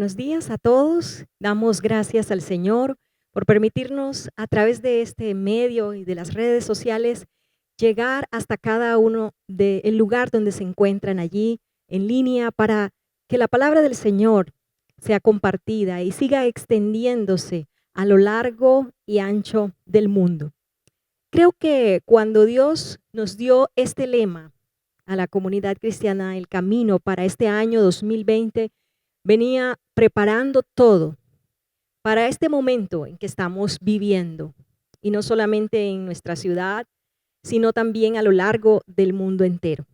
Buenos días a todos. Damos gracias al Señor por permitirnos a través de este medio y de las redes sociales llegar hasta cada uno del lugar donde se encuentran allí en línea para que la palabra del Señor sea compartida y siga extendiéndose a lo largo y ancho del mundo. Creo que cuando Dios nos dio este lema a la comunidad cristiana, el camino para este año 2020, venía preparando todo para este momento en que estamos viviendo, y no solamente en nuestra ciudad, sino también a lo largo del mundo entero.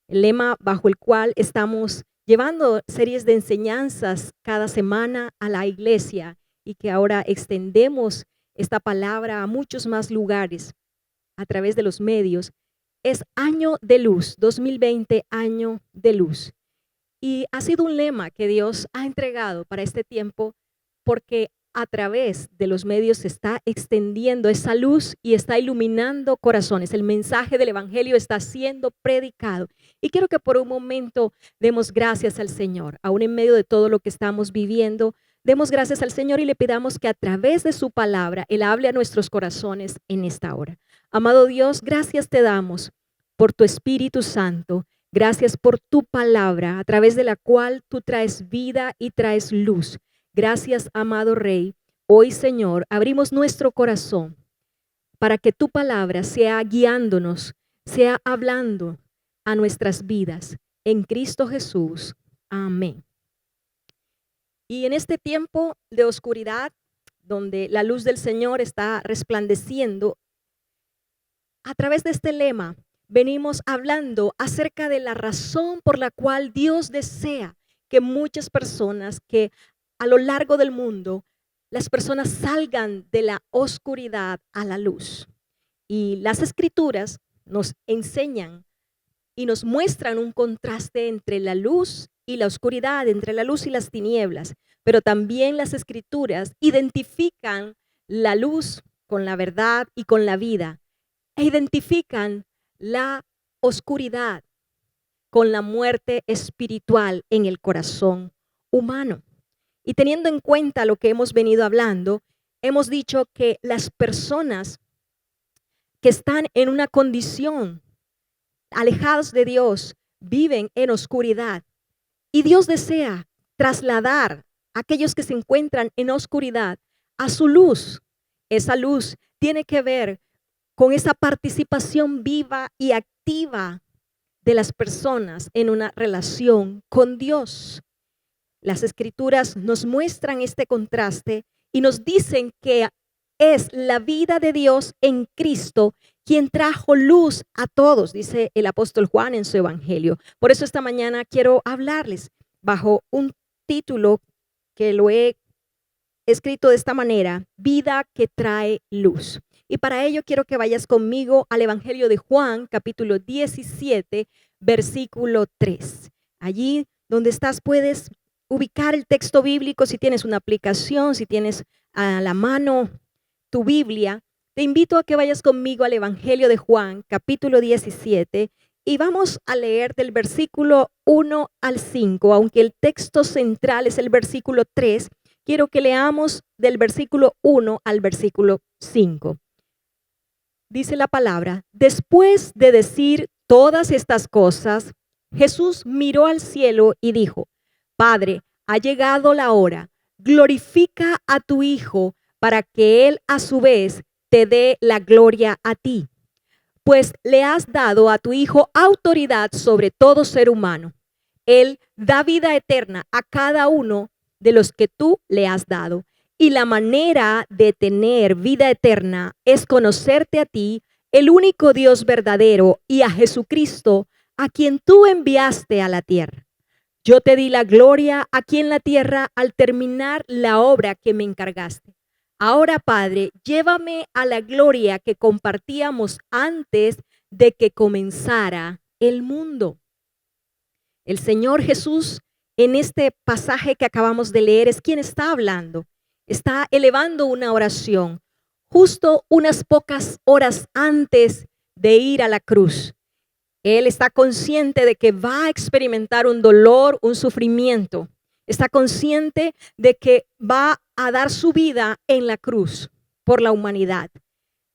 El lema bajo el cual estamos llevando series de enseñanzas cada semana a la iglesia y que ahora extendemos esta palabra a muchos más lugares a través de los medios, es Año de Luz, 2020, Año de Luz. Y ha sido un lema que Dios ha entregado para este tiempo porque a través de los medios se está extendiendo esa luz y está iluminando corazones. El mensaje del Evangelio está siendo predicado. Y quiero que por un momento demos gracias al Señor, aún en medio de todo lo que estamos viviendo. Demos gracias al Señor y le pidamos que a través de su palabra Él hable a nuestros corazones en esta hora. Amado Dios, gracias te damos por tu Espíritu Santo. Gracias por tu palabra, a través de la cual tú traes vida y traes luz. Gracias, amado Rey. Hoy, Señor, abrimos nuestro corazón para que tu palabra sea guiándonos, sea hablando a nuestras vidas. En Cristo Jesús. Amén. Y en este tiempo de oscuridad, donde la luz del Señor está resplandeciendo, a través de este lema, venimos hablando acerca de la razón por la cual Dios desea que muchas personas, que a lo largo del mundo, las personas salgan de la oscuridad a la luz. Y las escrituras nos enseñan y nos muestran un contraste entre la luz y la oscuridad, entre la luz y las tinieblas. Pero también las escrituras identifican la luz con la verdad y con la vida. E identifican la oscuridad con la muerte espiritual en el corazón humano. Y teniendo en cuenta lo que hemos venido hablando, hemos dicho que las personas que están en una condición alejadas de Dios viven en oscuridad. Y Dios desea trasladar a aquellos que se encuentran en oscuridad a su luz. Esa luz tiene que ver con esa participación viva y activa de las personas en una relación con Dios. Las escrituras nos muestran este contraste y nos dicen que es la vida de Dios en Cristo quien trajo luz a todos, dice el apóstol Juan en su evangelio. Por eso esta mañana quiero hablarles bajo un título que lo he escrito de esta manera: vida que trae luz. Y para ello quiero que vayas conmigo al Evangelio de Juan, capítulo 17, versículo 3. Allí donde estás puedes ubicar el texto bíblico. Si tienes una aplicación, si tienes a la mano tu Biblia, te invito a que vayas conmigo al Evangelio de Juan, capítulo 17, y vamos a leer del versículo 1 al 5. Aunque el texto central es el versículo 3, quiero que leamos del versículo 1 al versículo 5. Dice la palabra: después de decir todas estas cosas, Jesús miró al cielo y dijo: Padre, ha llegado la hora, glorifica a tu Hijo para que Él a su vez te dé la gloria a ti, pues le has dado a tu Hijo autoridad sobre todo ser humano. Él da vida eterna a cada uno de los que tú le has dado. Y la manera de tener vida eterna es conocerte a ti, el único Dios verdadero, y a Jesucristo, a quien tú enviaste a la tierra. Yo te di la gloria aquí en la tierra al terminar la obra que me encargaste. Ahora, Padre, llévame a la gloria que compartíamos antes de que comenzara el mundo. El Señor Jesús, en este pasaje que acabamos de leer, es quien está hablando. Está elevando una oración justo unas pocas horas antes de ir a la cruz. Él está consciente de que va a experimentar un dolor, un sufrimiento. está consciente de que va a dar su vida en la cruz por la humanidad,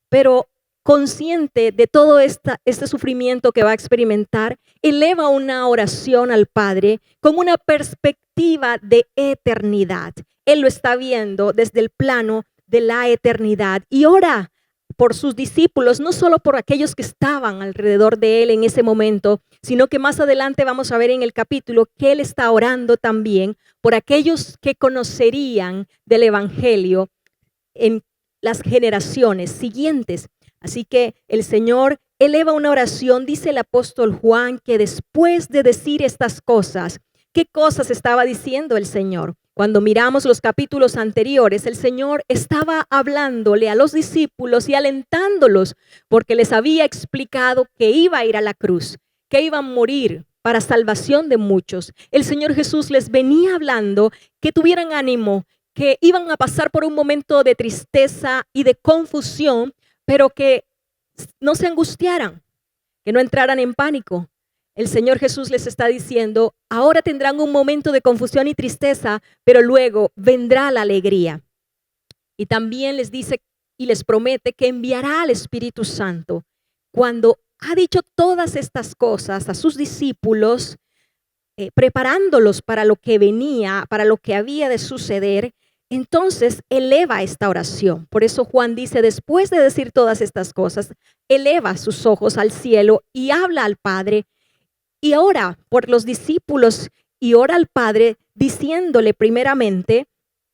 pero consciente de todo este sufrimiento que va a experimentar, eleva una oración al Padre con una perspectiva de eternidad. Él lo está viendo desde el plano de la eternidad y ora por sus discípulos, no solo por aquellos que estaban alrededor de él en ese momento, sino que más adelante vamos a ver en el capítulo que él está orando también por aquellos que conocerían del Evangelio en las generaciones siguientes. Así que el Señor eleva una oración, dice el apóstol Juan, que después de decir estas cosas, ¿qué cosas estaba diciendo el Señor? Cuando miramos los capítulos anteriores, el Señor estaba hablándole a los discípulos y alentándolos porque les había explicado que iba a ir a la cruz, que iba a morir para salvación de muchos. El Señor Jesús les venía hablando que tuvieran ánimo, que iban a pasar por un momento de tristeza y de confusión, pero que no se angustiaran, que no entraran en pánico. El Señor Jesús les está diciendo, ahora tendrán un momento de confusión y tristeza, pero luego vendrá la alegría. Y también les dice y les promete que enviará al Espíritu Santo. Cuando ha dicho todas estas cosas a sus discípulos, preparándolos para lo que venía, para lo que había de suceder, entonces eleva esta oración. Por eso Juan dice, después de decir todas estas cosas, eleva sus ojos al cielo y habla al Padre y ora por los discípulos y ora al Padre diciéndole primeramente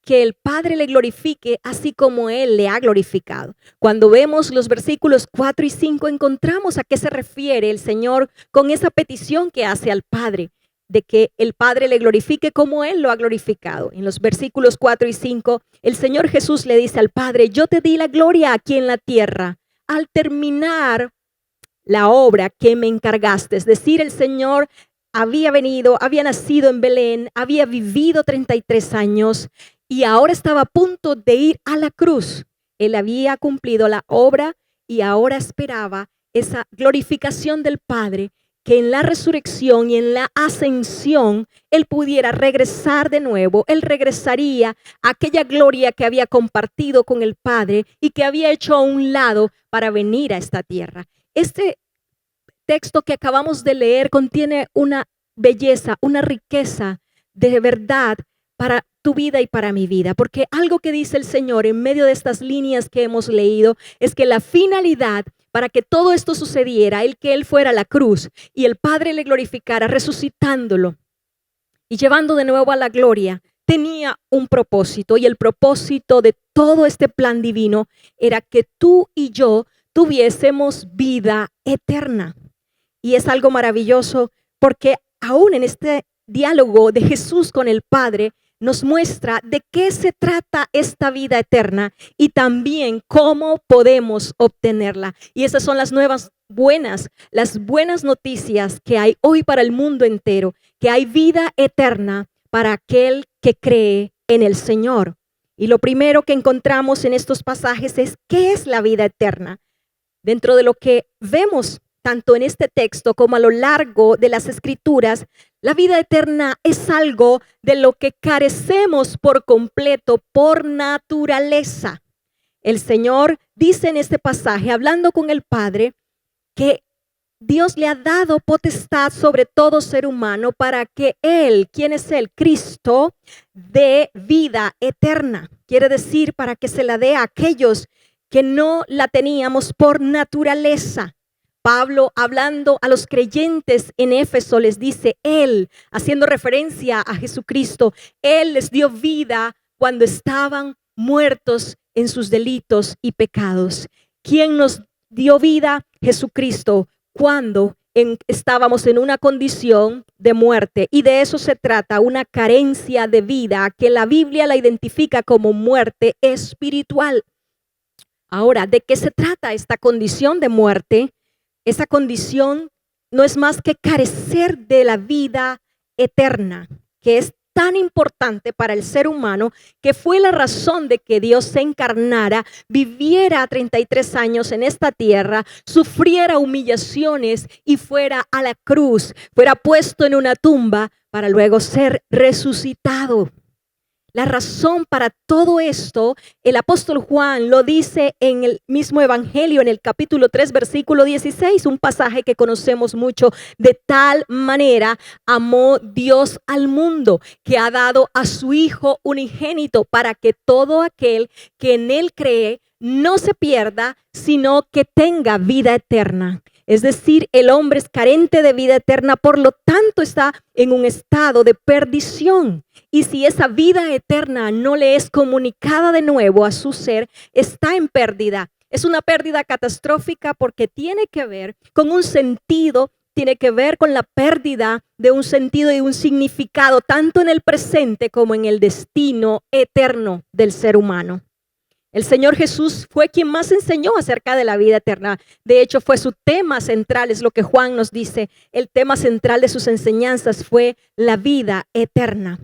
que el Padre le glorifique así como Él le ha glorificado. Cuando vemos los versículos 4 y 5 encontramos a qué se refiere el Señor con esa petición que hace al Padre, de que el Padre le glorifique como Él lo ha glorificado. En los versículos 4 y 5, el Señor Jesús le dice al Padre, yo te di la gloria aquí en la tierra al terminar la obra que me encargaste. Es decir, el Señor había venido, había nacido en Belén, había vivido 33 años y ahora estaba a punto de ir a la cruz. Él había cumplido la obra y ahora esperaba esa glorificación del Padre, que en la resurrección y en la ascensión Él pudiera regresar de nuevo. Él regresaría a aquella gloria que había compartido con el Padre y que había hecho a un lado para venir a esta tierra. Este texto que acabamos de leer contiene una belleza, una riqueza de verdad para tu vida y para mi vida, porque algo que dice el Señor en medio de estas líneas que hemos leído es que la finalidad para que todo esto sucediera, el que Él fuera a la cruz y el Padre le glorificara resucitándolo y llevando de nuevo a la gloria, tenía un propósito, y el propósito de todo este plan divino era que tú y yo tuviésemos vida eterna. Y es algo maravilloso porque aún en este diálogo de Jesús con el Padre nos muestra de qué se trata esta vida eterna y también cómo podemos obtenerla. Y esas son las las buenas noticias que hay hoy para el mundo entero, que hay vida eterna para aquel que cree en el Señor. Y lo primero que encontramos en estos pasajes es ¿qué es la vida eterna? Dentro de lo que vemos tanto en este texto como a lo largo de las Escrituras, la vida eterna es algo de lo que carecemos por completo, por naturaleza. El Señor dice en este pasaje, hablando con el Padre, que Dios le ha dado potestad sobre todo ser humano para que Él, ¿quién es Él? Cristo, dé vida eterna. Quiere decir, para que se la dé a aquellos que no la teníamos por naturaleza. Pablo, hablando a los creyentes en Éfeso, les dice, Él, haciendo referencia a Jesucristo, Él les dio vida cuando estaban muertos en sus delitos y pecados. ¿Quién nos dio vida? Jesucristo, cuando estábamos en una condición de muerte. Y de eso se trata, una carencia de vida que la Biblia la identifica como muerte espiritual. Ahora, ¿de qué se trata esta condición de muerte? Esa condición no es más que carecer de la vida eterna, que es tan importante para el ser humano, que fue la razón de que Dios se encarnara, viviera 33 años en esta tierra, sufriera humillaciones y fuera a la cruz, fuera puesto en una tumba para luego ser resucitado. La razón para todo esto, el apóstol Juan lo dice en el mismo evangelio, en el capítulo 3, versículo 16, un pasaje que conocemos mucho. De tal manera amó Dios al mundo, que ha dado a su Hijo unigénito, para que todo aquel que en él cree no se pierda, sino que tenga vida eterna. Es decir, el hombre es carente de vida eterna, por lo tanto está en un estado de perdición. Y si esa vida eterna no le es comunicada de nuevo a su ser, está en pérdida. Es una pérdida catastrófica porque tiene que ver con un sentido, tiene que ver con la pérdida de un sentido y un significado, tanto en el presente como en el destino eterno del ser humano. El Señor Jesús fue quien más enseñó acerca de la vida eterna. De hecho, fue su tema central, es lo que Juan nos dice. El tema central de sus enseñanzas fue la vida eterna.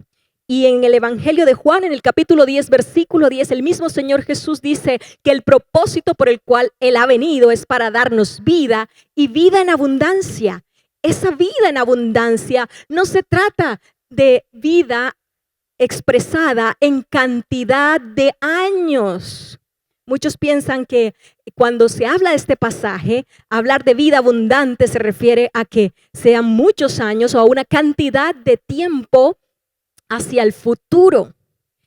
Y en el Evangelio de Juan, en el capítulo 10, versículo 10, el mismo Señor Jesús dice que el propósito por el cual Él ha venido es para darnos vida y vida en abundancia. Esa vida en abundancia no se trata de vida expresada en cantidad de años. Muchos piensan que cuando se habla de este pasaje, hablar de vida abundante se refiere a que sean muchos años o a una cantidad de tiempo hacia el futuro.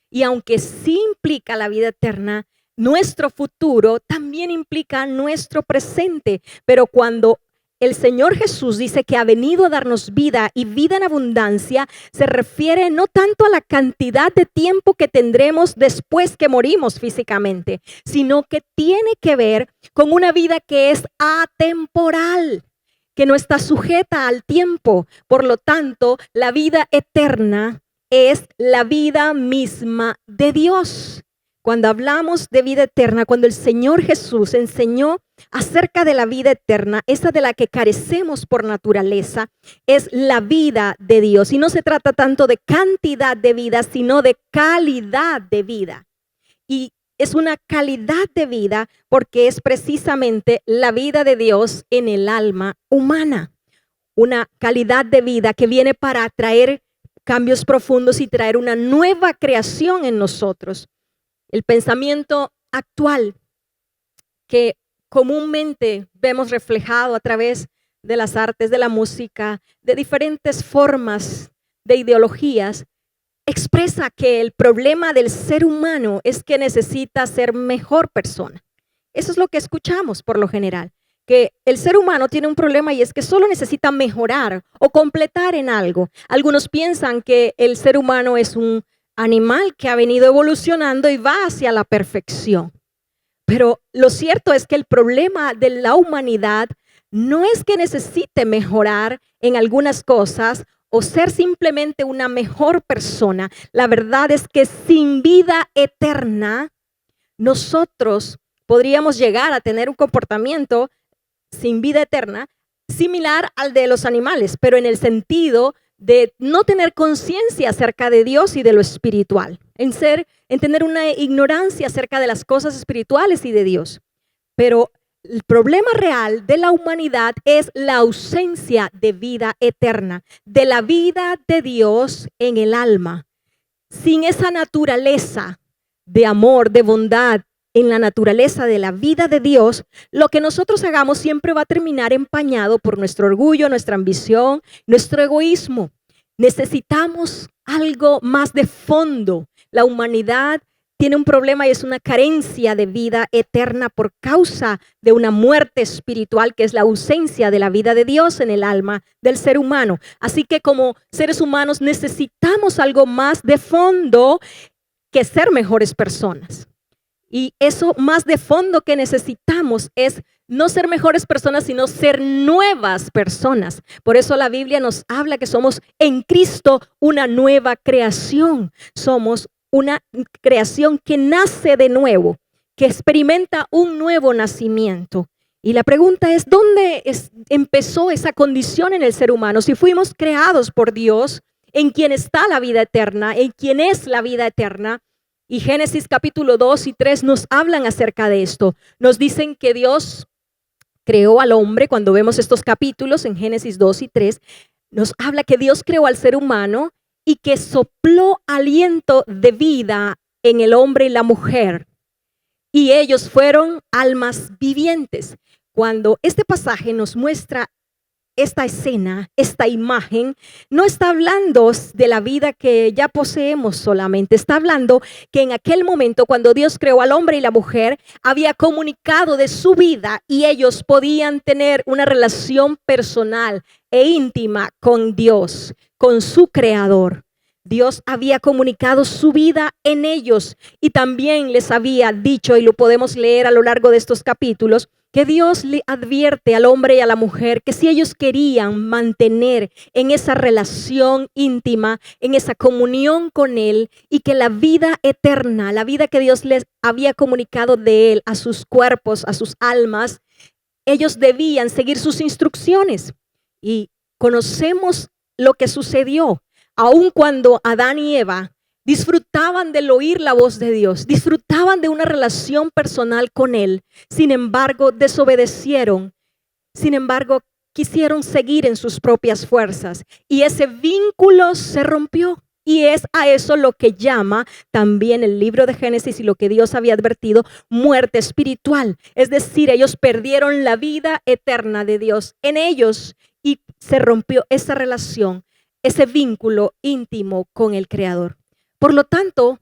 Y aunque sí implica la vida eterna, nuestro futuro también implica nuestro presente. Pero cuando el Señor Jesús dice que ha venido a darnos vida y vida en abundancia, se refiere no tanto a la cantidad de tiempo que tendremos después que morimos físicamente, sino que tiene que ver con una vida que es atemporal, que no está sujeta al tiempo. Por lo tanto, la vida eterna es la vida misma de Dios. Cuando hablamos de vida eterna, cuando el Señor Jesús enseñó acerca de la vida eterna, esa de la que carecemos por naturaleza, es la vida de Dios. Y no se trata tanto de cantidad de vida, sino de calidad de vida. Y es una calidad de vida porque es precisamente la vida de Dios en el alma humana. Una calidad de vida que viene para traer cambios profundos y traer una nueva creación en nosotros. El pensamiento actual que comúnmente vemos reflejado a través de las artes, de la música, de diferentes formas de ideologías, expresa que el problema del ser humano es que necesita ser mejor persona. Eso es lo que escuchamos por lo general, que el ser humano tiene un problema y es que solo necesita mejorar o completar en algo. Algunos piensan que el ser humano es un animal que ha venido evolucionando y va hacia la perfección. Pero lo cierto es que el problema de la humanidad no es que necesite mejorar en algunas cosas o ser simplemente una mejor persona. La verdad es que sin vida eterna, nosotros podríamos llegar a tener un comportamiento sin vida eterna similar al de los animales, pero en el sentido de no tener conciencia acerca de Dios y de lo espiritual, en tener una ignorancia acerca de las cosas espirituales y de Dios. Pero el problema real de la humanidad es la ausencia de vida eterna, de la vida de Dios en el alma. Sin esa naturaleza de amor, de bondad, en la naturaleza de la vida de Dios, lo que nosotros hagamos siempre va a terminar empañado por nuestro orgullo, nuestra ambición, nuestro egoísmo. Necesitamos algo más de fondo. La humanidad tiene un problema y es una carencia de vida eterna por causa de una muerte espiritual, que es la ausencia de la vida de Dios en el alma del ser humano. Así que como seres humanos necesitamos algo más de fondo que ser mejores personas. Y eso más de fondo que necesitamos es no ser mejores personas, sino ser nuevas personas. Por eso la Biblia nos habla que somos en Cristo una nueva creación. Somos una creación que nace de nuevo, que experimenta un nuevo nacimiento. Y la pregunta es, ¿dónde empezó esa condición en el ser humano? Si fuimos creados por Dios, en quien está la vida eterna, en quien es la vida eterna. Y Génesis capítulo 2 y 3 nos hablan acerca de esto. Nos dicen que Dios creó al hombre. Cuando vemos estos capítulos en Génesis 2 y 3, nos habla que Dios creó al ser humano y que sopló aliento de vida en el hombre y la mujer. Y ellos fueron almas vivientes. Cuando este pasaje nos muestra esta escena, esta imagen, no está hablando de la vida que ya poseemos solamente, está hablando que en aquel momento cuando Dios creó al hombre y la mujer, había comunicado de su vida y ellos podían tener una relación personal e íntima con Dios, con su creador. Dios había comunicado su vida en ellos y también les había dicho, y lo podemos leer a lo largo de estos capítulos, que Dios le advierte al hombre y a la mujer que si ellos querían mantener en esa relación íntima, en esa comunión con Él, y que la vida eterna, la vida que Dios les había comunicado de Él a sus cuerpos, a sus almas, ellos debían seguir sus instrucciones. Y conocemos lo que sucedió, aun cuando Adán y Eva disfrutaban del oír la voz de Dios, disfrutaban de una relación personal con Él. Sin embargo, desobedecieron. Sin embargo, quisieron seguir en sus propias fuerzas y ese vínculo se rompió. Y es a eso lo que llama también el libro de Génesis y lo que Dios había advertido, muerte espiritual. Es decir, ellos perdieron la vida eterna de Dios en ellos y se rompió esa relación, ese vínculo íntimo con el Creador. Por lo tanto,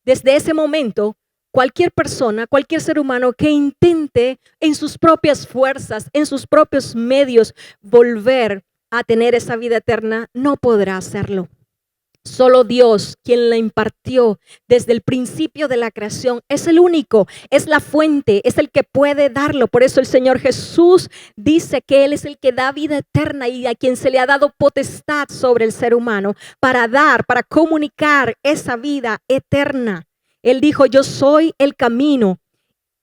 desde ese momento, cualquier persona, cualquier ser humano que intente en sus propias fuerzas, en sus propios medios, volver a tener esa vida eterna, no podrá hacerlo. Solo Dios, quien la impartió desde el principio de la creación, es el único, es la fuente, es el que puede darlo. Por eso el Señor Jesús dice que Él es el que da vida eterna y a quien se le ha dado potestad sobre el ser humano para dar, para comunicar esa vida eterna. Él dijo, yo soy el camino,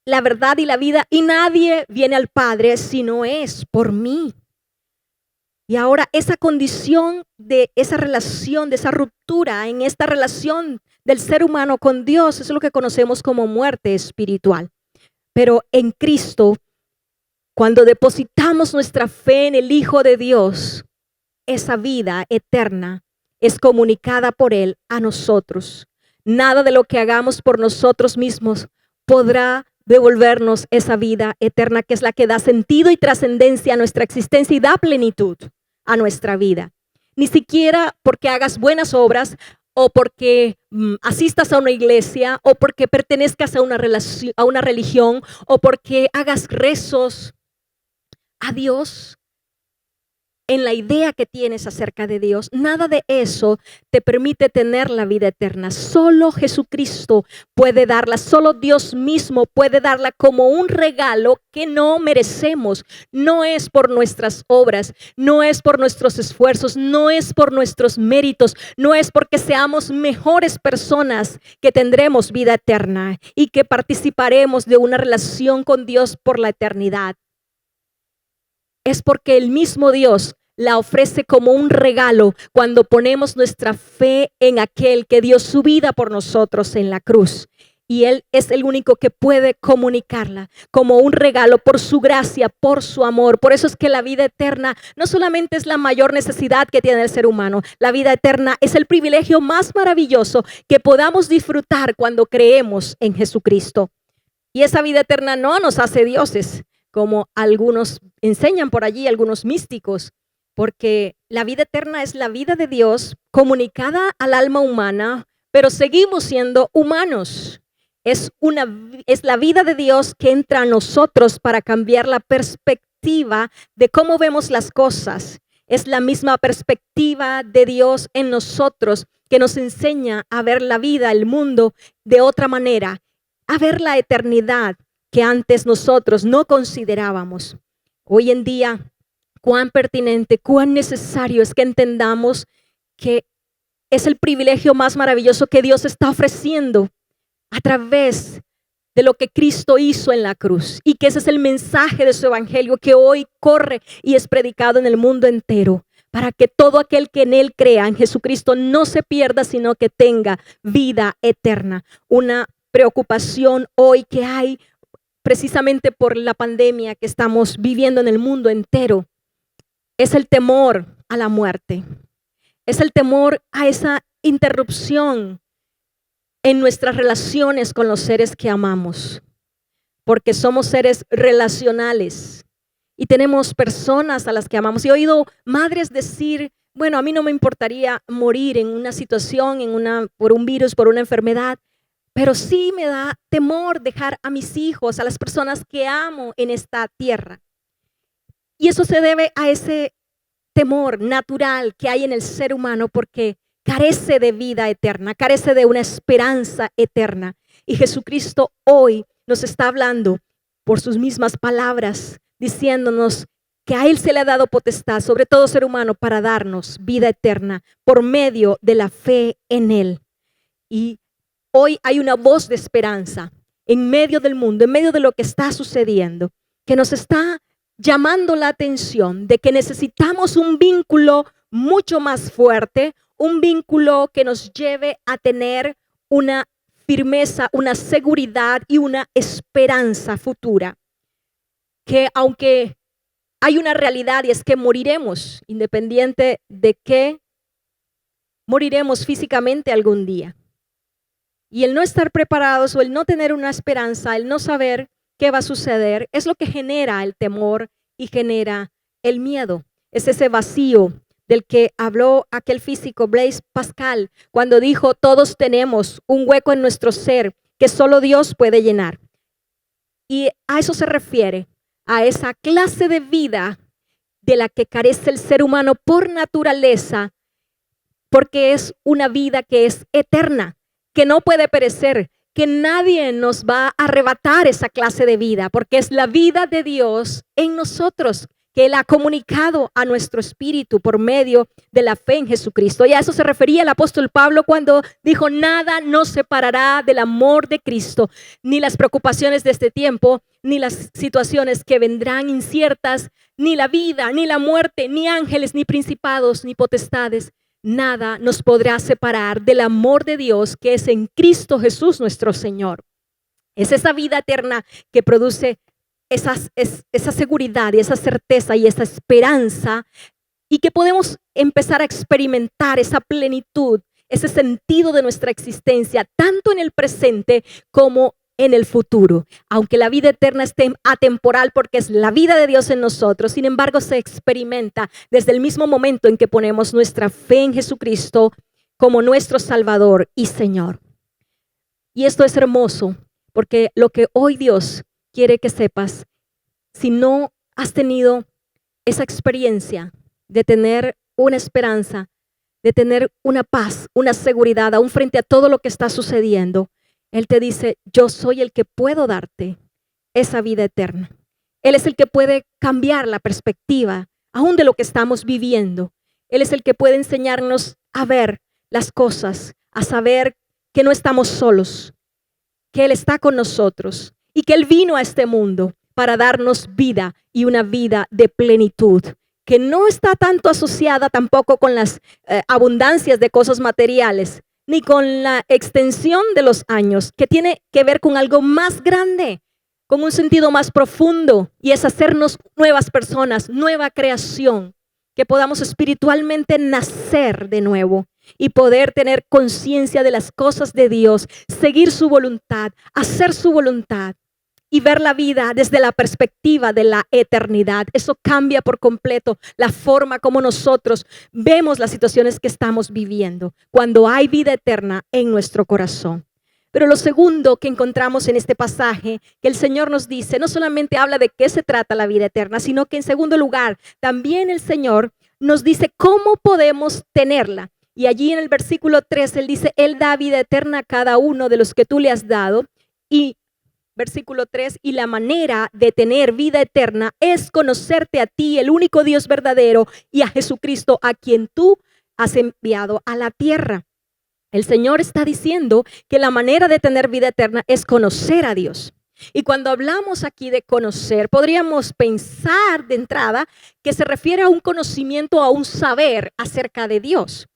la verdad y la vida, y nadie viene al Padre si no es por mí. Y ahora esa condición de esa relación, de esa ruptura en esta relación del ser humano con Dios, es lo que conocemos como muerte espiritual. Pero en Cristo, cuando depositamos nuestra fe en el Hijo de Dios, esa vida eterna es comunicada por Él a nosotros. Nada de lo que hagamos por nosotros mismos podrá devolvernos esa vida eterna que es la que da sentido y trascendencia a nuestra existencia y da plenitud a nuestra vida. Ni siquiera porque hagas buenas obras o porque asistas a una iglesia o porque pertenezcas a una religión o porque hagas rezos a Dios. En la idea que tienes acerca de Dios, nada de eso te permite tener la vida eterna. Solo Jesucristo puede darla, solo Dios mismo puede darla como un regalo que no merecemos. No es por nuestras obras, no es por nuestros esfuerzos, no es por nuestros méritos, no es porque seamos mejores personas que tendremos vida eterna y que participaremos de una relación con Dios por la eternidad. Es porque el mismo Dios la ofrece como un regalo cuando ponemos nuestra fe en aquel que dio su vida por nosotros en la cruz. Y Él es el único que puede comunicarla como un regalo por su gracia, por su amor. Por eso es que la vida eterna no solamente es la mayor necesidad que tiene el ser humano. La vida eterna es el privilegio más maravilloso que podamos disfrutar cuando creemos en Jesucristo. Y esa vida eterna no nos hace dioses, como algunos enseñan por allí, algunos místicos, porque la vida eterna es la vida de Dios comunicada al alma humana, pero seguimos siendo humanos. Es la vida de Dios que entra a nosotros para cambiar la perspectiva de cómo vemos las cosas. Es la misma perspectiva de Dios en nosotros que nos enseña a ver la vida, el mundo de otra manera, a ver la eternidad que antes nosotros no considerábamos. Hoy en día, cuán pertinente, cuán necesario es que entendamos que es el privilegio más maravilloso que Dios está ofreciendo a través de lo que Cristo hizo en la cruz y que ese es el mensaje de su evangelio que hoy corre y es predicado en el mundo entero para que todo aquel que en Él crea, en Jesucristo, no se pierda, sino que tenga vida eterna. Una preocupación hoy que hay precisamente por la pandemia que estamos viviendo en el mundo entero, es el temor a la muerte. Es el temor a esa interrupción en nuestras relaciones con los seres que amamos, porque somos seres relacionales y tenemos personas a las que amamos. Y he oído madres decir, bueno, a mí no me importaría morir en una situación, por un virus, por una enfermedad, pero sí me da temor dejar a mis hijos, a las personas que amo en esta tierra. Y eso se debe a ese temor natural que hay en el ser humano porque carece de vida eterna, carece de una esperanza eterna. Y Jesucristo hoy nos está hablando por sus mismas palabras, diciéndonos que a Él se le ha dado potestad sobre todo ser humano para darnos vida eterna por medio de la fe en Él. Y hoy hay una voz de esperanza en medio del mundo, en medio de lo que está sucediendo, que nos está llamando la atención de que necesitamos un vínculo mucho más fuerte, un vínculo que nos lleve a tener una firmeza, una seguridad y una esperanza futura. Que aunque hay una realidad y es que moriremos, independiente de que moriremos físicamente algún día. Y el no estar preparados o el no tener una esperanza, el no saber qué va a suceder, es lo que genera el temor y genera el miedo. Es ese vacío del que habló aquel físico Blaise Pascal cuando dijo: todos tenemos un hueco en nuestro ser que solo Dios puede llenar. Y a eso se refiere, a esa clase de vida de la que carece el ser humano por naturaleza, porque es una vida que es eterna, que no puede perecer, que nadie nos va a arrebatar esa clase de vida, porque es la vida de Dios en nosotros, que Él ha comunicado a nuestro espíritu por medio de la fe en Jesucristo. Y a eso se refería el apóstol Pablo cuando dijo: nada nos separará del amor de Cristo, ni las preocupaciones de este tiempo, ni las situaciones que vendrán inciertas, ni la vida, ni la muerte, ni ángeles, ni principados, ni potestades. Nada nos podrá separar del amor de Dios que es en Cristo Jesús nuestro Señor. Es esa vida eterna que produce esa seguridad y esa certeza y esa esperanza, y que podemos empezar a experimentar esa plenitud, ese sentido de nuestra existencia, tanto en el presente como en el futuro. Aunque la vida eterna esté atemporal porque es la vida de Dios en nosotros, sin embargo se experimenta desde el mismo momento en que ponemos nuestra fe en Jesucristo como nuestro Salvador y Señor. Y esto es hermoso porque lo que hoy Dios quiere que sepas, si no has tenido esa experiencia de tener una esperanza, de tener una paz, una seguridad aún frente a todo lo que está sucediendo, Él te dice: yo soy el que puedo darte esa vida eterna. Él es el que puede cambiar la perspectiva aún de lo que estamos viviendo. Él es el que puede enseñarnos a ver las cosas, a saber que no estamos solos, que Él está con nosotros y que Él vino a este mundo para darnos vida y una vida de plenitud, que no está tanto asociada tampoco con las abundancias de cosas materiales, ni con la extensión de los años, que tiene que ver con algo más grande, con un sentido más profundo, y es hacernos nuevas personas, nueva creación, que podamos espiritualmente nacer de nuevo y poder tener conciencia de las cosas de Dios, seguir su voluntad, hacer su voluntad y ver la vida desde la perspectiva de la eternidad. Eso cambia por completo la forma como nosotros vemos las situaciones que estamos viviendo, cuando hay vida eterna en nuestro corazón. Pero lo segundo que encontramos en este pasaje, que el Señor nos dice, no solamente habla de qué se trata la vida eterna, sino que en segundo lugar, también el Señor nos dice cómo podemos tenerla. Y allí en el versículo 3, Él dice: Él da vida eterna a cada uno de los que tú le has dado. Y versículo 3, y la manera de tener vida eterna es conocerte a ti, el único Dios verdadero, y a Jesucristo, a quien tú has enviado a la tierra. El Señor está diciendo que la manera de tener vida eterna es conocer a Dios. Y cuando hablamos aquí de conocer, podríamos pensar de entrada que se refiere a un conocimiento, a un saber acerca de Dios.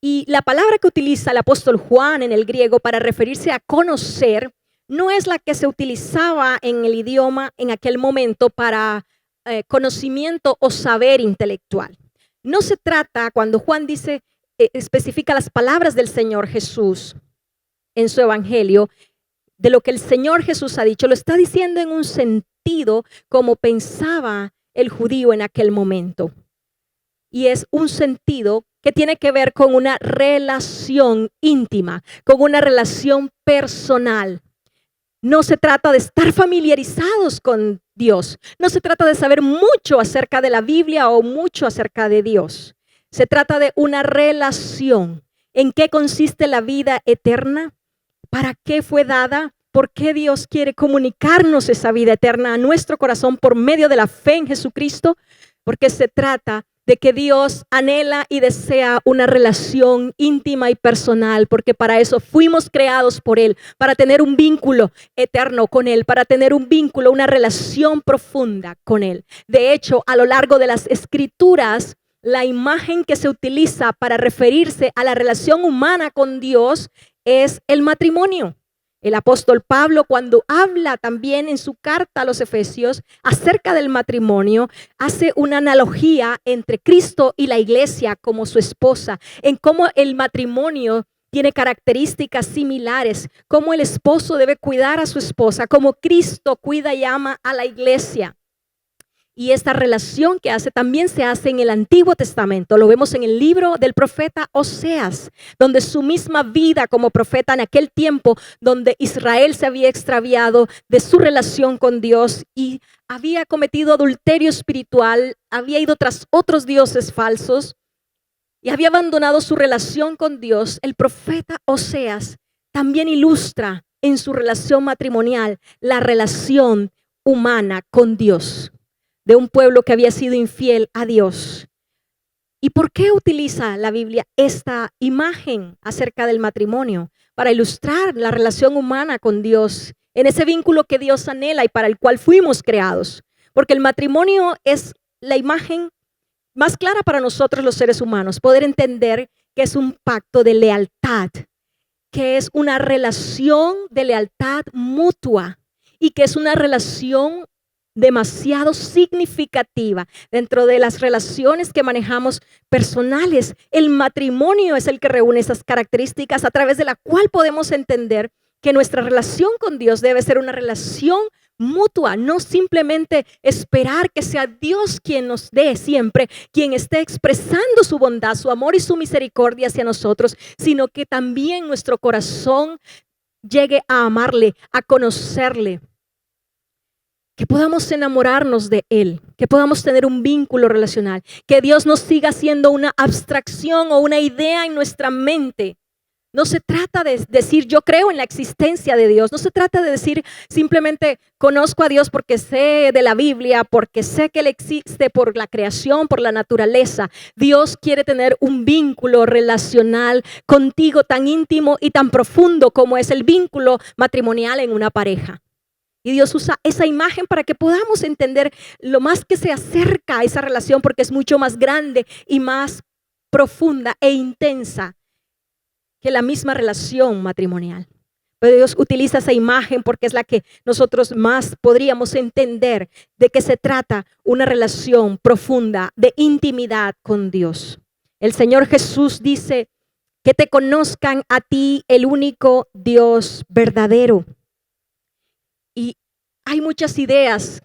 Y la palabra que utiliza el apóstol Juan en el griego para referirse a conocer no es la que se utilizaba en el idioma en aquel momento para conocimiento o saber intelectual. No se trata, cuando Juan dice, especifica las palabras del Señor Jesús en su evangelio, de lo que el Señor Jesús ha dicho, lo está diciendo en un sentido como pensaba el judío en aquel momento. Y es un sentido que tiene que ver con una relación íntima, con una relación personal. No se trata de estar familiarizados con Dios. No se trata de saber mucho acerca de la Biblia o mucho acerca de Dios. Se trata de una relación. ¿En qué consiste la vida eterna? ¿Para qué fue dada? ¿Por qué Dios quiere comunicarnos esa vida eterna a nuestro corazón por medio de la fe en Jesucristo? Porque se trata de que Dios anhela y desea una relación íntima y personal, porque para eso fuimos creados por Él, para tener un vínculo eterno con Él, para tener un vínculo, una relación profunda con Él. De hecho, a lo largo de las Escrituras, la imagen que se utiliza para referirse a la relación humana con Dios es el matrimonio. El apóstol Pablo, cuando habla también en su carta a los Efesios acerca del matrimonio, hace una analogía entre Cristo y la iglesia como su esposa, en cómo el matrimonio tiene características similares, cómo el esposo debe cuidar a su esposa, cómo Cristo cuida y ama a la iglesia. Y esta relación que hace también se hace en el Antiguo Testamento. Lo vemos en el libro del profeta Oseas, donde su misma vida como profeta en aquel tiempo, donde Israel se había extraviado de su relación con Dios y había cometido adulterio espiritual, había ido tras otros dioses falsos y había abandonado su relación con Dios. El profeta Oseas también ilustra en su relación matrimonial la relación humana con Dios, de un pueblo que había sido infiel a Dios. ¿Y por qué utiliza la Biblia esta imagen acerca del matrimonio? Para ilustrar la relación humana con Dios, en ese vínculo que Dios anhela y para el cual fuimos creados. Porque el matrimonio es la imagen más clara para nosotros los seres humanos, poder entender que es un pacto de lealtad, que es una relación de lealtad mutua y que es una relación demasiado significativa dentro de las relaciones que manejamos personales. El matrimonio es el que reúne esas características a través de la cual podemos entender que nuestra relación con Dios debe ser una relación mutua, no simplemente esperar que sea Dios quien nos dé siempre, quien esté expresando su bondad, su amor y su misericordia hacia nosotros, sino que también nuestro corazón llegue a amarle, a conocerle, que podamos enamorarnos de Él, que podamos tener un vínculo relacional, que Dios no siga siendo una abstracción o una idea en nuestra mente. No se trata de decir yo creo en la existencia de Dios, no se trata de decir simplemente conozco a Dios porque sé de la Biblia, porque sé que Él existe por la creación, por la naturaleza. Dios quiere tener un vínculo relacional contigo tan íntimo y tan profundo como es el vínculo matrimonial en una pareja. Y Dios usa esa imagen para que podamos entender lo más que se acerca a esa relación, porque es mucho más grande y más profunda e intensa que la misma relación matrimonial. Pero Dios utiliza esa imagen porque es la que nosotros más podríamos entender de qué se trata una relación profunda de intimidad con Dios. El Señor Jesús dice que te conozcan a ti, el único Dios verdadero. Y hay muchas ideas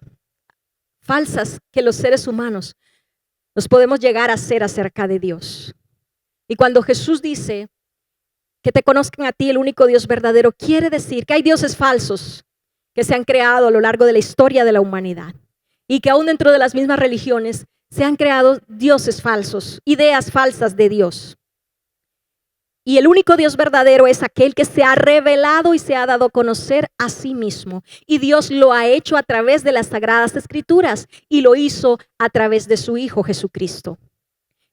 falsas que los seres humanos nos podemos llegar a hacer acerca de Dios. Y cuando Jesús dice que te conozcan a ti, el único Dios verdadero, quiere decir que hay dioses falsos que se han creado a lo largo de la historia de la humanidad y que aún dentro de las mismas religiones se han creado dioses falsos, ideas falsas de Dios. Y el único Dios verdadero es aquel que se ha revelado y se ha dado a conocer a sí mismo. Y Dios lo ha hecho a través de las Sagradas Escrituras y lo hizo a través de su Hijo Jesucristo.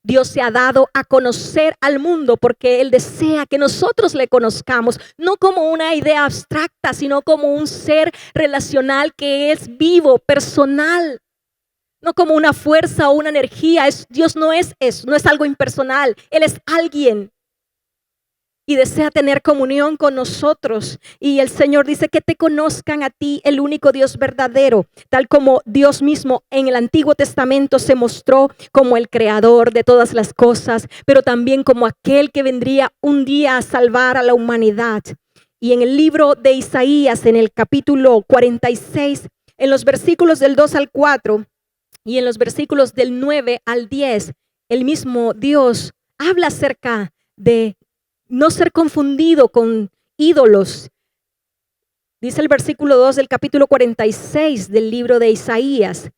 Dios se ha dado a conocer al mundo porque Él desea que nosotros le conozcamos, no como una idea abstracta, sino como un ser relacional que es vivo, personal. No como una fuerza o una energía. Dios no es eso, no es algo impersonal. Él es alguien. y desea tener comunión con nosotros. Y el Señor dice que te conozcan a ti, el único Dios verdadero, tal como Dios mismo en el Antiguo Testamento se mostró como el creador de todas las cosas, pero también como aquel que vendría un día a salvar a la humanidad. Y en el libro de Isaías, en el capítulo 46, en los versículos del 2 al 4 y en los versículos del 9 al 10, el mismo Dios habla acerca de no ser confundido con ídolos. Dice el versículo 2 del capítulo 46 del libro de Isaías: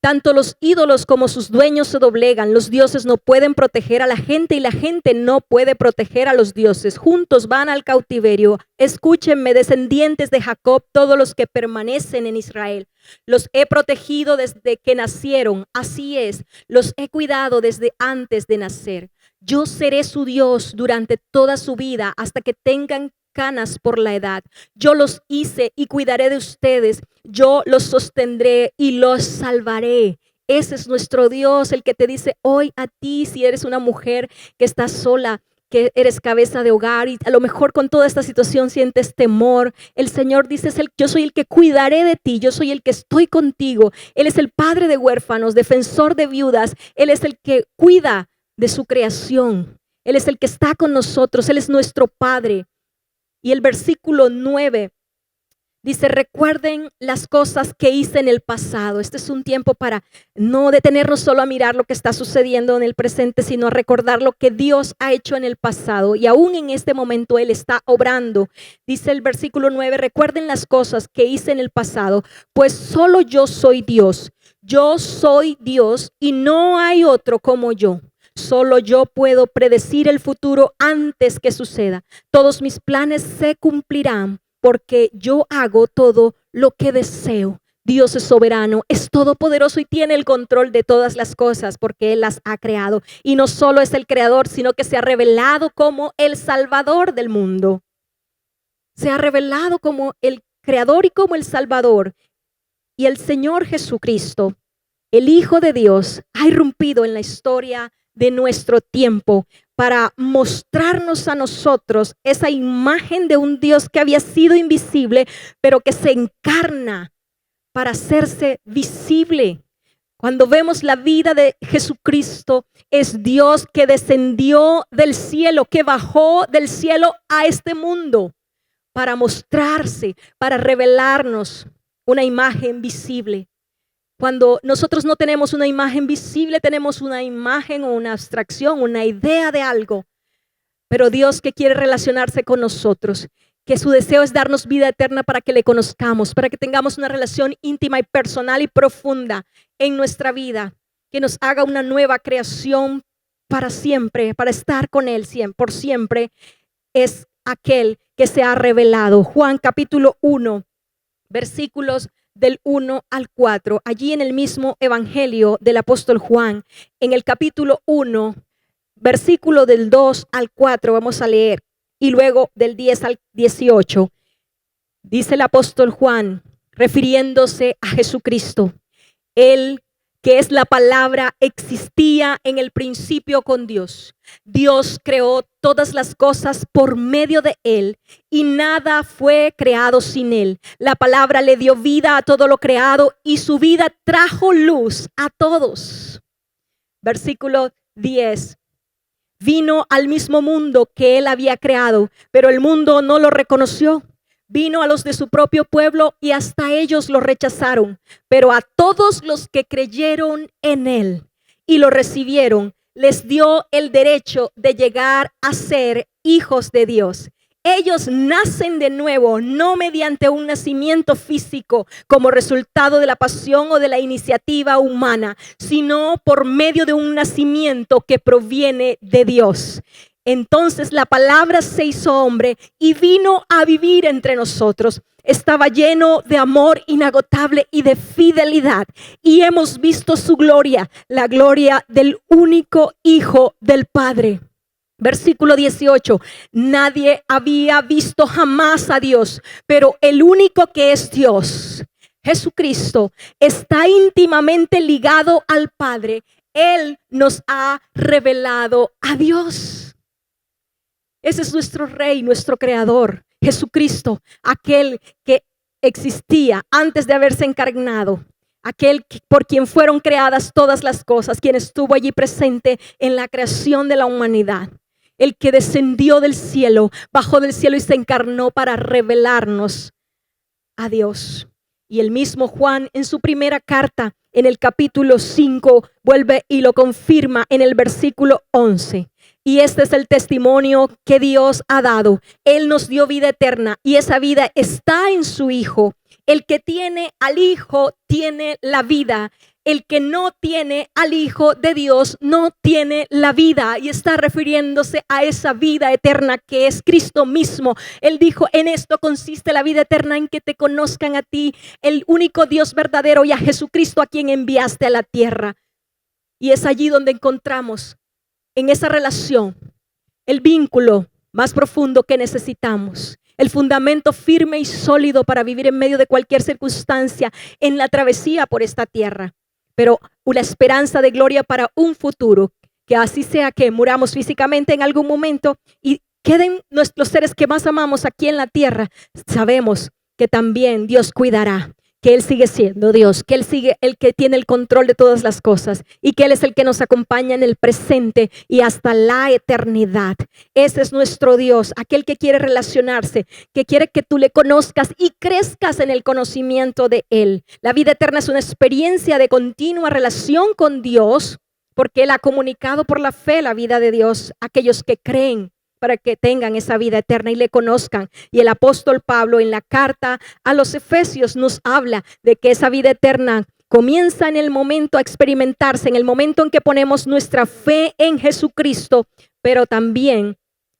tanto los ídolos como sus dueños se doblegan. Los dioses no pueden proteger a la gente y la gente no puede proteger a los dioses. Juntos van al cautiverio. Escúchenme, descendientes de Jacob, todos los que permanecen en Israel. Los he protegido desde que nacieron. Así es, los he cuidado desde antes de nacer. Yo seré su Dios durante toda su vida hasta que tengan canas por la edad. Yo los hice y cuidaré de ustedes. Yo los sostendré y los salvaré. Ese es nuestro Dios, el que te dice hoy a ti, si eres una mujer que estás sola, que eres cabeza de hogar y a lo mejor con toda esta situación sientes temor. El Señor dice, yo soy el que cuidaré de ti, yo soy el que estoy contigo. Él es el padre de huérfanos, defensor de viudas. Él es el que cuida de su creación. Él es el que está con nosotros, Él es nuestro Padre. Y el versículo 9 dice, recuerden las cosas que hice en el pasado. Este es un tiempo para no detenernos solo a mirar lo que está sucediendo en el presente, sino a recordar lo que Dios ha hecho en el pasado. Y aún en este momento Él está obrando. Dice el versículo 9, recuerden las cosas que hice en el pasado, pues solo yo soy Dios. Yo soy Dios y no hay otro como yo. Solo yo puedo predecir el futuro antes que suceda. Todos mis planes se cumplirán porque yo hago todo lo que deseo. Dios es soberano, es todopoderoso y tiene el control de todas las cosas porque Él las ha creado. Y no solo es el creador, sino que se ha revelado como el salvador del mundo. Se ha revelado como el creador y como el salvador. Y el Señor Jesucristo, el Hijo de Dios, ha irrumpido en la historia de nuestro tiempo para mostrarnos a nosotros esa imagen de un Dios que había sido invisible, pero que se encarna para hacerse visible. Cuando vemos la vida de Jesucristo, es Dios que descendió del cielo, que bajó del cielo a este mundo para mostrarse, para revelarnos una imagen visible. Cuando nosotros no tenemos una imagen visible, tenemos una imagen o una abstracción, una idea de algo. Pero Dios que quiere relacionarse con nosotros, que su deseo es darnos vida eterna para que le conozcamos, para que tengamos una relación íntima y personal y profunda en nuestra vida, que nos haga una nueva creación para siempre, para estar con Él por siempre, es aquel que se ha revelado. Juan capítulo 1, versículos del 1 al 4, allí en el mismo evangelio del apóstol Juan, en el capítulo 1, versículo del 2 al 4, vamos a leer, y luego del 10 al 18, dice el apóstol Juan, refiriéndose a Jesucristo, Él que es la palabra, existía en el principio con Dios. Dios creó todas las cosas por medio de Él y nada fue creado sin Él. La palabra le dio vida a todo lo creado y su vida trajo luz a todos. Versículo 10. Vino al mismo mundo que Él había creado, pero el mundo no lo reconoció. Vino a los de su propio pueblo y hasta ellos lo rechazaron. Pero a todos los que creyeron en Él y lo recibieron, les dio el derecho de llegar a ser hijos de Dios. Ellos nacen de nuevo, no mediante un nacimiento físico como resultado de la pasión o de la iniciativa humana, sino por medio de un nacimiento que proviene de Dios. Entonces la palabra se hizo hombre y vino a vivir entre nosotros. Estaba lleno de amor inagotable y de fidelidad. Y hemos visto su gloria, la gloria del único Hijo del Padre. Versículo 18, nadie había visto jamás a Dios, pero el único que es Dios, Jesucristo, está íntimamente ligado al Padre. Él nos ha revelado a Dios. Ese es nuestro Rey, nuestro Creador, Jesucristo, aquel que existía antes de haberse encarnado, aquel por quien fueron creadas todas las cosas, quien estuvo allí presente en la creación de la humanidad, el que descendió del cielo, bajó del cielo y se encarnó para revelarnos a Dios. Y el mismo Juan en su primera carta, en el capítulo 5, vuelve y lo confirma en el versículo 11. Y este es el testimonio que Dios ha dado. Él nos dio vida eterna y esa vida está en su Hijo. El que tiene al Hijo tiene la vida. El que no tiene al Hijo de Dios no tiene la vida, y está refiriéndose a esa vida eterna que es Cristo mismo. Él dijo: en esto consiste la vida eterna, en que te conozcan a ti, el único Dios verdadero, y a Jesucristo a quien enviaste a la tierra. Y es allí donde encontramos en esa relación el vínculo más profundo que necesitamos, el fundamento firme y sólido para vivir en medio de cualquier circunstancia en la travesía por esta tierra, pero una esperanza de gloria para un futuro, que así sea que muramos físicamente en algún momento y queden nuestros seres que más amamos aquí en la tierra. Sabemos que también Dios cuidará, que Él sigue siendo Dios, que Él sigue el que tiene el control de todas las cosas y que Él es el que nos acompaña en el presente y hasta la eternidad. Ese es nuestro Dios, aquel que quiere relacionarse, que quiere que tú le conozcas y crezcas en el conocimiento de Él. La vida eterna es una experiencia de continua relación con Dios, porque Él ha comunicado por la fe la vida de Dios a aquellos que creen, para que tengan esa vida eterna y le conozcan. Y el apóstol Pablo en la carta a los Efesios nos habla de que esa vida eterna comienza en el momento a experimentarse, en el momento en que ponemos nuestra fe en Jesucristo, pero también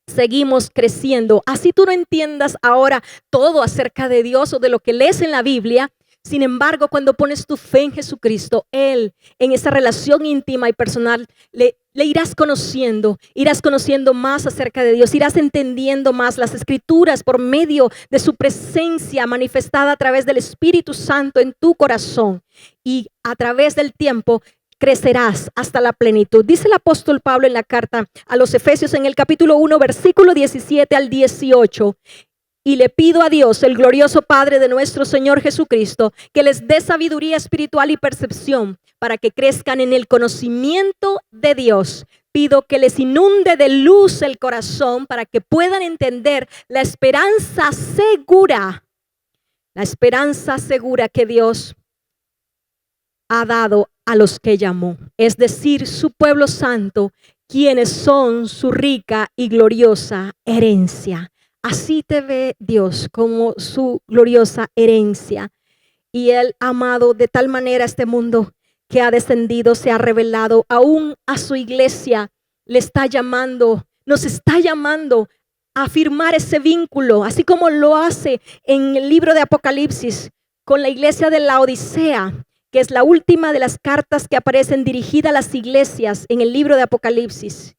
seguimos creciendo. Así tú no entiendas ahora todo acerca de Dios o de lo que lees en la Biblia. Sin embargo, cuando pones tu fe en Jesucristo, Él, en esa relación íntima y personal, le irás conociendo más acerca de Dios, irás entendiendo más las Escrituras por medio de su presencia manifestada a través del Espíritu Santo en tu corazón, y a través del tiempo crecerás hasta la plenitud. Dice el apóstol Pablo en la carta a los Efesios en el capítulo 1, versículo 17 al 18. Y le pido a Dios, el glorioso Padre de nuestro Señor Jesucristo, que les dé sabiduría espiritual y percepción para que crezcan en el conocimiento de Dios. Pido que les inunde de luz el corazón para que puedan entender la esperanza segura que Dios ha dado a los que llamó, es decir, su pueblo santo, quienes son su rica y gloriosa herencia. Así te ve Dios, como su gloriosa herencia. Y Él ha amado de tal manera este mundo que ha descendido, se ha revelado aún a su iglesia. Le está llamando, nos está llamando a afirmar ese vínculo, así como lo hace en el libro de Apocalipsis con la iglesia de la Odisea, que es la última de las cartas que aparecen dirigidas a las iglesias en el libro de Apocalipsis,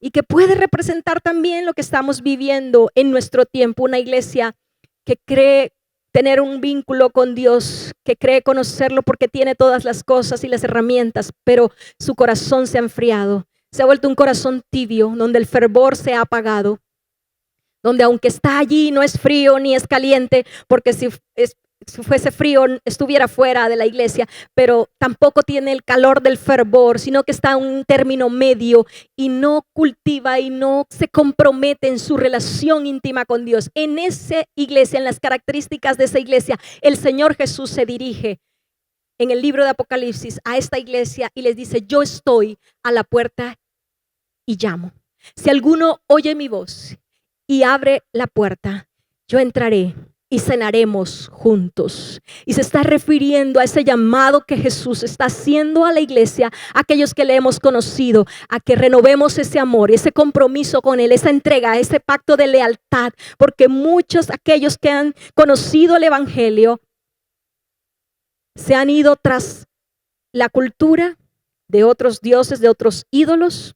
y que puede representar también lo que estamos viviendo en nuestro tiempo, una iglesia que cree tener un vínculo con Dios, que cree conocerlo porque tiene todas las cosas y las herramientas, pero su corazón se ha enfriado, se ha vuelto un corazón tibio, donde el fervor se ha apagado, donde aunque está allí no es frío ni es caliente, porque si fuese frío estuviera fuera de la iglesia, pero tampoco tiene el calor del fervor, sino que está en un término medio y no cultiva y no se compromete en su relación íntima con Dios. En esa iglesia, en las características de esa iglesia, el Señor Jesús se dirige en el libro de Apocalipsis a esta iglesia y les dice: yo estoy a la puerta y llamo. Si alguno oye mi voz y abre la puerta, yo entraré y cenaremos juntos. Y se está refiriendo a ese llamado que Jesús está haciendo a la iglesia, a aquellos que le hemos conocido, a que renovemos ese amor, ese compromiso con Él, esa entrega, ese pacto de lealtad, porque muchos, aquellos que han conocido el evangelio, se han ido tras la cultura de otros dioses, de otros ídolos,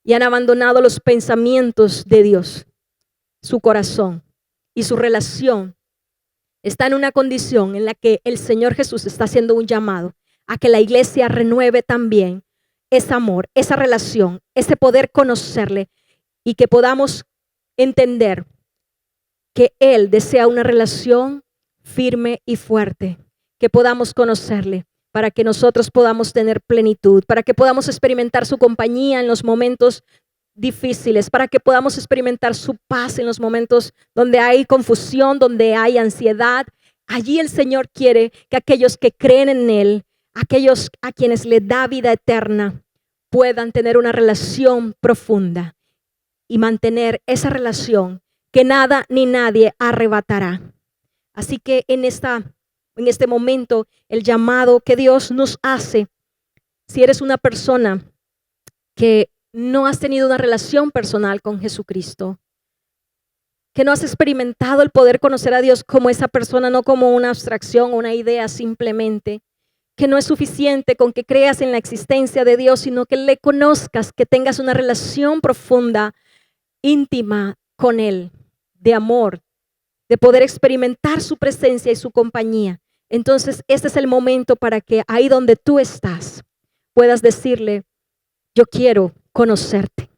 y han abandonado los pensamientos de Dios. Su corazón y su relación está en una condición en la que el Señor Jesús está haciendo un llamado a que la iglesia renueve también ese amor, esa relación, ese poder conocerle, y que podamos entender que Él desea una relación firme y fuerte, que podamos conocerle, para que nosotros podamos tener plenitud, para que podamos experimentar su compañía en los momentos difíciles, para que podamos experimentar su paz en los momentos donde hay confusión, donde hay ansiedad. Allí el Señor quiere que aquellos que creen en Él, aquellos a quienes le da vida eterna, puedan tener una relación profunda y mantener esa relación que nada ni nadie arrebatará. Así que en este momento, el llamado que Dios nos hace, si eres una persona que no has tenido una relación personal con Jesucristo, que no has experimentado el poder conocer a Dios como esa persona, no como una abstracción o una idea simplemente, que no es suficiente con que creas en la existencia de Dios, sino que le conozcas, que tengas una relación profunda, íntima con Él, de amor, de poder experimentar su presencia y su compañía. Entonces, este es el momento para que ahí donde tú estás, puedas decirle: yo quiero conocerte,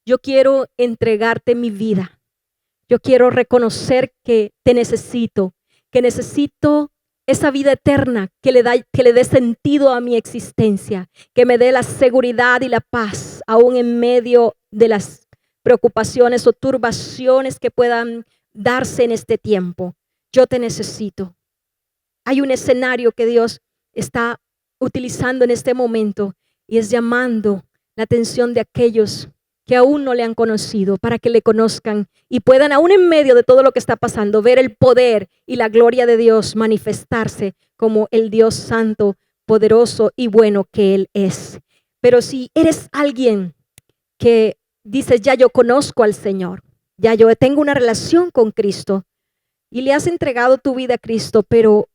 yo quiero entregarte mi vida, yo quiero reconocer que te necesito, que necesito esa vida eterna que le dé sentido a mi existencia, que me dé la seguridad y la paz, aún en medio de las preocupaciones o turbaciones que puedan darse en este tiempo. Yo te necesito. Hay un escenario que Dios está utilizando en este momento y es llamando la atención de aquellos que aún no le han conocido, para que le conozcan y puedan, aún en medio de todo lo que está pasando, ver el poder y la gloria de Dios manifestarse como el Dios santo, poderoso y bueno que Él es. Pero si eres alguien que dices: ya yo conozco al Señor, ya yo tengo una relación con Cristo, y le has entregado tu vida a Cristo, pero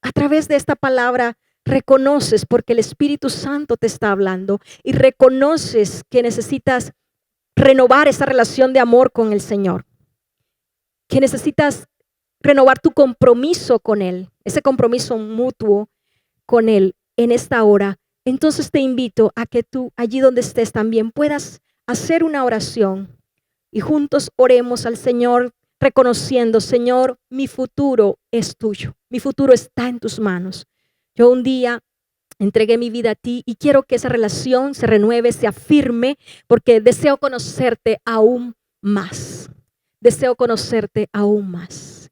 a través de esta palabra reconoces, porque el Espíritu Santo te está hablando, y reconoces que necesitas renovar esa relación de amor con el Señor, que necesitas renovar tu compromiso con Él, ese compromiso mutuo con Él en esta hora. Entonces te invito a que tú, allí donde estés, también puedas hacer una oración y juntos oremos al Señor, reconociendo: Señor, mi futuro es tuyo, mi futuro está en tus manos. Yo un día entregué mi vida a ti y quiero que esa relación se renueve, se afirme, porque deseo conocerte aún más. Deseo conocerte aún más.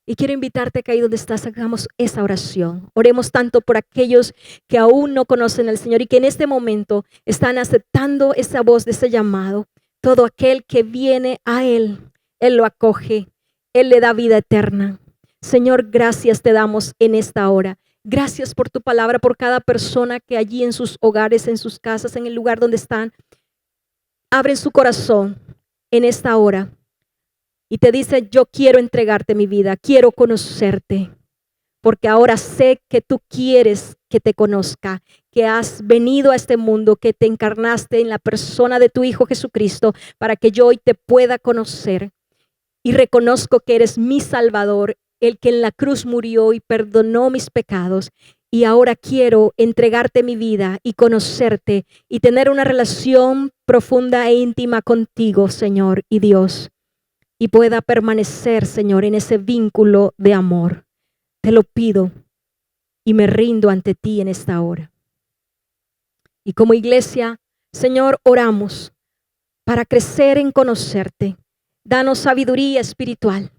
Y quiero invitarte a que ahí donde estás hagamos esa oración. Oremos tanto por aquellos que aún no conocen al Señor y que en este momento están aceptando esa voz de ese llamado. Todo aquel que viene a Él, Él lo acoge, Él le da vida eterna. Señor, gracias te damos en esta hora. Gracias por tu palabra, por cada persona que allí en sus hogares, en sus casas, en el lugar donde están, abren su corazón en esta hora y te dice: yo quiero entregarte mi vida, quiero conocerte, porque ahora sé que tú quieres que te conozca, que has venido a este mundo, que te encarnaste en la persona de tu Hijo Jesucristo para que yo hoy te pueda conocer. Y reconozco que eres mi Salvador, el que en la cruz murió y perdonó mis pecados. Y ahora quiero entregarte mi vida y conocerte y tener una relación profunda e íntima contigo, Señor y Dios. Y pueda permanecer, Señor, en ese vínculo de amor. Te lo pido y me rindo ante ti en esta hora. Y como iglesia, Señor, oramos para crecer en conocerte. Danos sabiduría espiritual.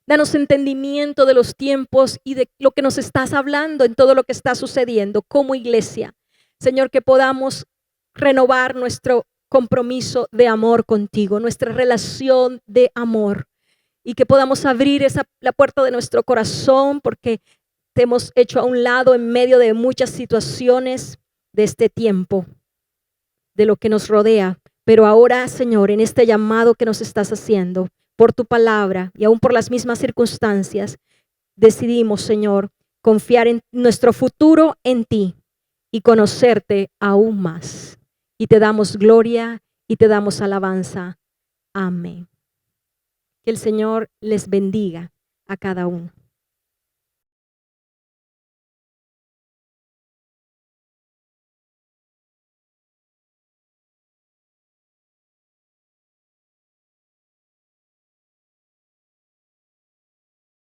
Danos entendimiento de los tiempos y de lo que nos estás hablando en todo lo que está sucediendo como iglesia. Señor, que podamos renovar nuestro compromiso de amor contigo, nuestra relación de amor, y que podamos abrir la puerta de nuestro corazón, porque te hemos hecho a un lado en medio de muchas situaciones de este tiempo, de lo que nos rodea. Pero ahora, Señor, en este llamado que nos estás haciendo, por tu palabra y aún por las mismas circunstancias, decidimos, Señor, confiar en nuestro futuro en ti y conocerte aún más. Y te damos gloria y te damos alabanza. Amén. Que el Señor les bendiga a cada uno.